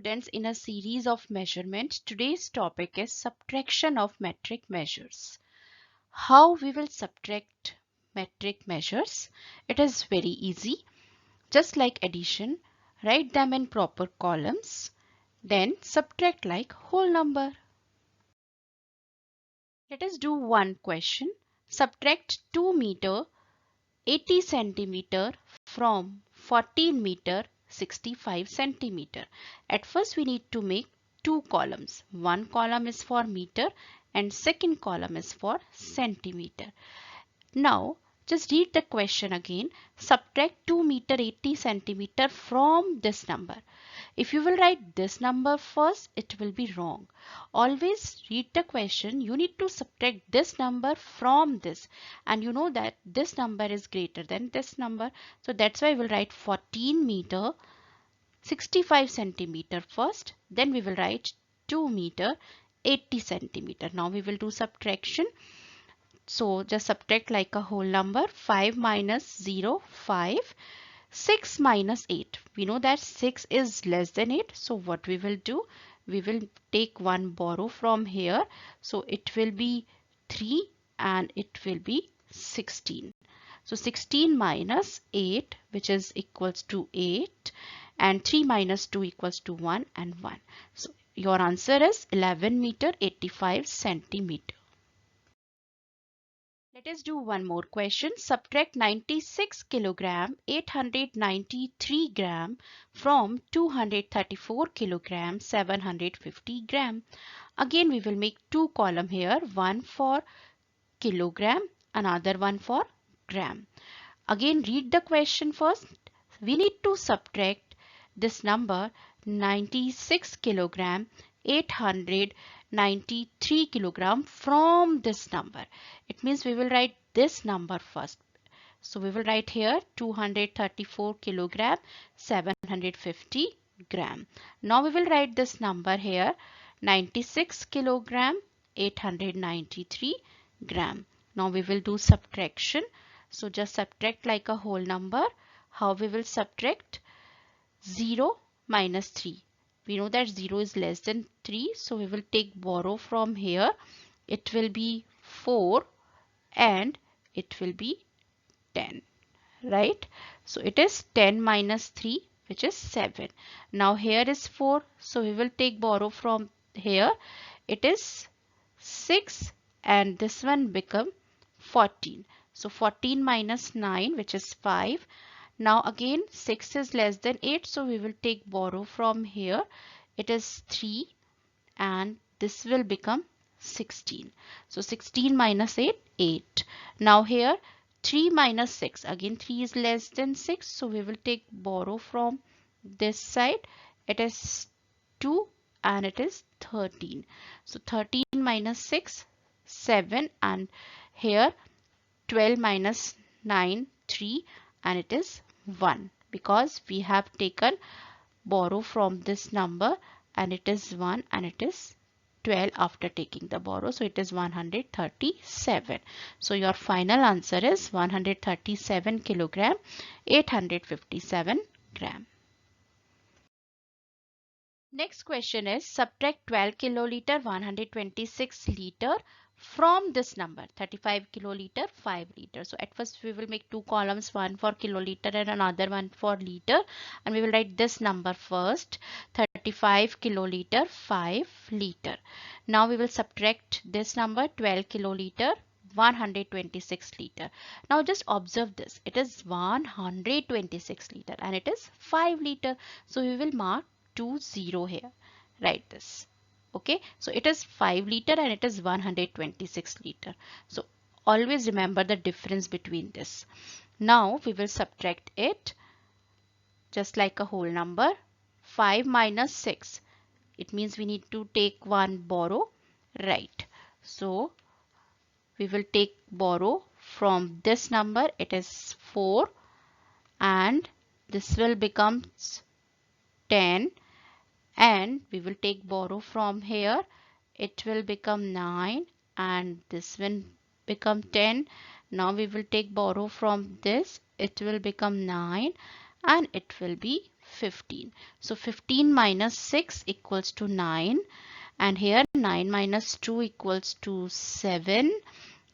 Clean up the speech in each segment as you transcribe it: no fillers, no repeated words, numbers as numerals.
students in a series of measurements. Today's topic is subtraction of metric measures. How we will subtract metric measures? It is very easy. Just like addition, write them in proper columns. Then subtract like whole number. Let us do one question. Subtract 2 meter 80 centimeter from 14 meter 65 centimeter. At first we need to make two columns. One column is for meter and second column is for centimeter. Now just read the question again. Subtract 2 meter 80 centimeter from this number. If you will write this number first, it will be wrong. Always read the question. You need to subtract this number from this. And you know that this number is greater than this number. So that's why we'll write 14 meter 65 centimeter first. Then we will write 2 meter 80 centimeter. Now we will do subtraction. So just subtract like a whole number. 5 minus 0, 5. 6 minus 8. We know that 6 is less than 8. So what we will do? We will take one borrow from here. So it will be 3 and it will be 16. So 16 minus 8, which is equals to 8, and 3 minus 2 equals to 1 and 1. So your answer is 11 meter 85 centimeter. Let us do one more question. Subtract 96 kilogram 893 gram from 234 kilogram 750 gram. Again we will make two column here, one for kilogram, another one for gram. Again read the question first. We need to subtract this number 96 kilogram 893 kilogram from this number. It means we will write this number first. So we will write here 234 kilogram 750 gram. Now we will write this number here 96 kilogram 893 gram. Now we will do subtraction. So just subtract like a whole number. How we will subtract? 0 minus 3. We know that 0 is less than 3. So we will take borrow from here. It will be 4 and it will be 10. Right? So it is 10 minus 3, which is 7. Now here is 4. So we will take borrow from here. It is 6 and this one become 14. So 14 minus 9, which is 5. Now again 6 is less than 8, so we will take borrow from here. It is 3 and this will become 16. So 16 minus 8, 8. Now here 3 minus 6. Again 3 is less than 6, so we will take borrow from this side. It is 2 and it is 13. So 13 minus 6, 7, and here 12 minus 9, 3, and it is 1 because we have taken borrow from this number and it is 1 and it is 12 after taking the borrow. So it is 137. So your final answer is 137 kilogram 857 gram. Next question is subtract 12 kiloliter 126 liter from this number 35 kiloliter 5 liter. So at first we will make two columns, one for kiloliter and another one for liter, and we will write this number first 35 kiloliter 5 liter. Now we will subtract this number 12 kiloliter 126 liter. Now just observe this. It is 126 liter and it is 5 liter. So we will mark 20 here. Write this. Okay, so it is 5 liter and it is 126 liter. So always remember the difference between this. Now we will subtract it just like a whole number. 5 minus 6. It means we need to take one borrow. Right. So we will take borrow from this number. It is 4 and this will become 10. And we will take borrow from here. It will become 9 and this will become 10. Now we will take borrow from this. It will become 9 and it will be 15. So 15 minus 6 equals to 9. And here 9 minus 2 equals to 7.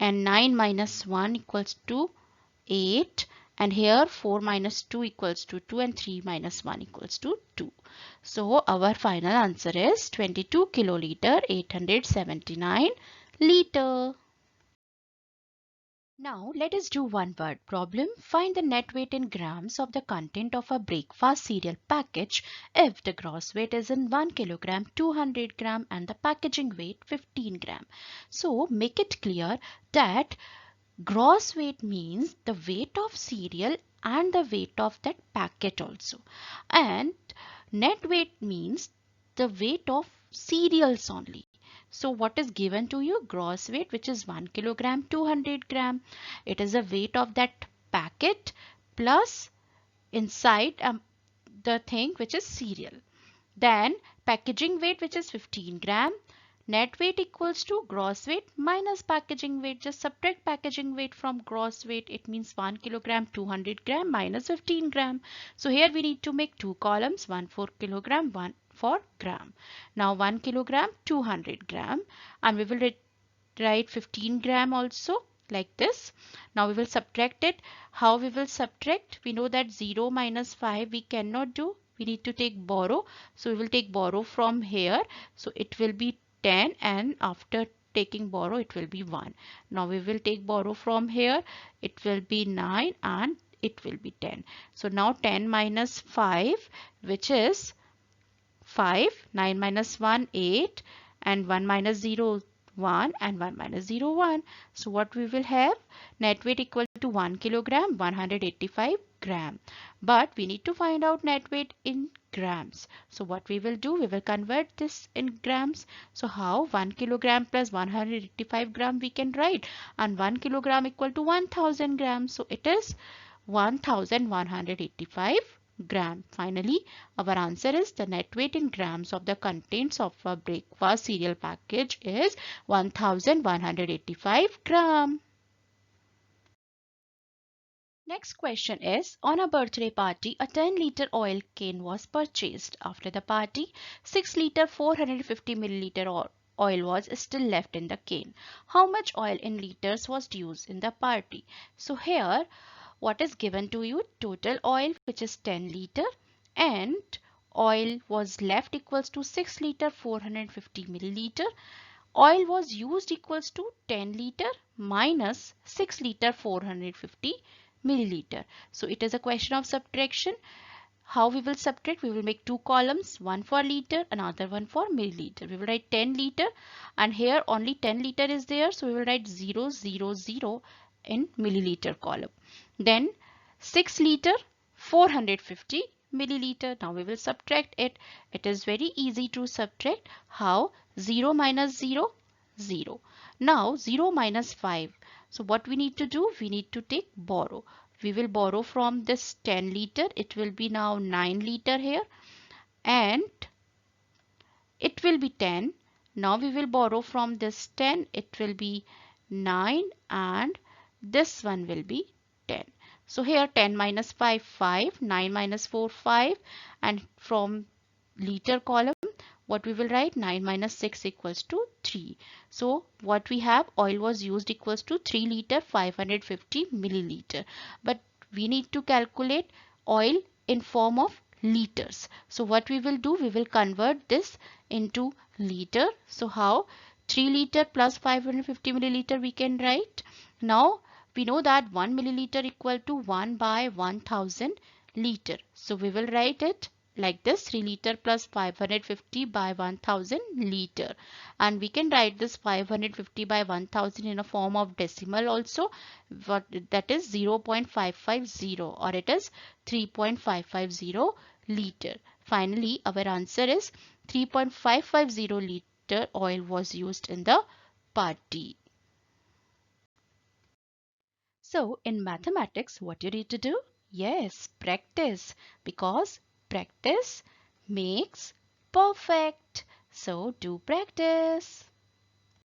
And 9 minus 1 equals to 8. And here 4 minus 2 equals to 2 and 3 minus 1 equals to 2. So our final answer is 22 kiloliter 879 liter. Now let us do one word problem. Find the net weight in grams of the content of a breakfast cereal package if the gross weight is in 1 kilogram 200 gram and the packaging weight 15 gram. So make it clear that gross weight means the weight of cereal and the weight of that packet also. And net weight means the weight of cereals only. So what is given to you? Gross weight, which is 1 kilogram 200 gram. It is the weight of that packet plus inside the thing which is cereal. Then packaging weight, which is 15 gram. Net weight equals to gross weight minus packaging weight. Just subtract packaging weight from gross weight. It means 1 kilogram 200 gram minus 15 gram. So here we need to make two columns, one for kilogram, one for gram. Now 1 kilogram 200 gram, and we will write 15 gram also like this. Now we will subtract it. How we will subtract? We know that 0 minus 5 we cannot do. We need to take borrow. So we will take borrow from here. So it will be 10, and after taking borrow it will be 1. Now we will take borrow from here. It will be 9 and it will be 10. So now 10 minus 5, which is 5, 9 minus 1 8, and 1 minus 0 1, and 1 minus 0 1. So what we will have? Net weight equal to 1 kilogram 185 gram. But we need to find out net weight in grams. So what we will do? We will convert this in grams. So how? 1 kilogram plus 185 gram we can write. And 1 kilogram equal to 1000 grams. So it is 1185 gram. Finally, our answer is the net weight in grams of the contents of a breakfast cereal package is 1185 gram. Next question is, on a birthday party, a 10-liter oil can was purchased. After the party, 6-liter 450 milliliter oil was still left in the can. How much oil in liters was used in the party? So here, what is given to you? Total oil, which is 10 liter, and oil was left equals to 6 liter 450 milliliter. Oil was used equals to 10 liter minus 6 liter 450 milliliter. So it is a question of subtraction. How we will subtract? We will make two columns, one for liter, another one for milliliter. We will write 10 liter, and here only 10 liter is there, so we will write 000 in milliliter column. Then 6 liter 450 milliliter. Now we will subtract it. It is very easy to subtract. How? 0 minus 0, 0. Now 0 minus 5. So what we need to do? We need to take borrow. We will borrow from this 10 liter. It will be now 9 liter here, and it will be 10. Now we will borrow from this 10. It will be 9, and this one will be 10. So here 10 minus 5, 5, 9 minus 4, 5, and from liter column, what we will write? 9 minus 6 equals to 3. So what we have? Oil was used equals to 3 liter 550 milliliter. But we need to calculate oil in form of liters. So what we will do? We will convert this into liter. So how? 3 liter plus 550 milliliter we can write. Now we know that 1 milliliter equal to 1 by 1000 liter. So we will write it like this, 3 liter plus 550 by 1000 liter. And we can write this 550 by 1000 in a form of decimal also. That is 0.550, or it is 3.550 liter. Finally, our answer is 3.550 liter oil was used in the party. So in mathematics, what you need to do? Yes, practice, because practice makes perfect. So do practice.